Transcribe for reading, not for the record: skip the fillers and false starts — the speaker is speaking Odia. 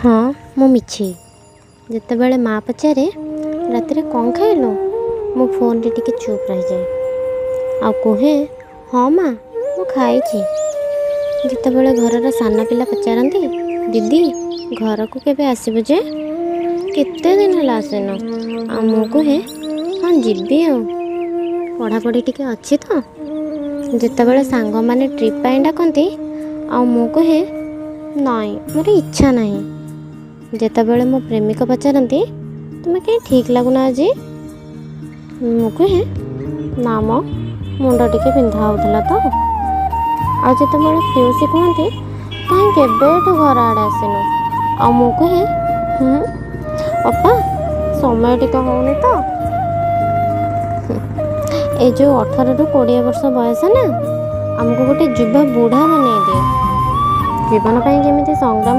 ହଁ ମୁଁ ମିଛି। ଯେତେବେଳେ ମାଆ ପଚାରେ ରାତିରେ କ'ଣ ଖାଇଲୁ, ମୁଁ ଫୋନ୍ରେ ଟିକେ ଚୁପ୍ ରହିଯାଏ ଆଉ କୁହେ ହଁ ମା ମୁଁ ଖାଇଛି। ଯେତେବେଳେ ଘରର ସାନ ପିଲା ପଚାରନ୍ତି ଦିଦି ଘରକୁ କେବେ ଆସିବୁ ଯେ, କେତେ ଦିନ ହେଲା ଆସିନୁ, ଆଉ ମୁଁ କୁହେ ହଁ ଯିବି ଆଉ ପଢ଼ାପଢ଼ି ଟିକେ ଅଛି ତ। ଯେତେବେଳେ ସାଙ୍ଗମାନେ ଟ୍ରିପ୍ ପାଇଁ ଡାକନ୍ତି ଆଉ ମୁଁ କୁହେ ନାଇଁ ମୋର ଇଚ୍ଛା ନାହିଁ। ଯେତେବେଳେ ମୋ ପ୍ରେମିକ ପଚାରନ୍ତି ତୁମେ କାହିଁ ଠିକ୍ ଲାଗୁନା ଆଜି, ମୁଁ କୁହେ ନା ମ ମୁଣ୍ଡ ଟିକେ ବିନ୍ଧା ହେଉଥିଲା ତ। ଆଉ ଯେତେବେଳେ ପିଉସୀ କୁହନ୍ତି କାହିଁ କେବେଠୁ ଘର ଆଡ଼େ ଆସିନୁ, ଆଉ ମୁଁ କୁହେ ଅପା ସମୟ ଟିକେ ହେଉନି ତ। ଏ ଯେଉଁ 18ରୁ 20 ବର୍ଷ ବୟସ ନା ଆମକୁ ଗୋଟେ ଯୁବା ବୁଢ଼ା ବନେଇ ଦିଏ। ଜୀବନ ପାଇଁ ଯେମିତି ସଂଗ୍ରାମ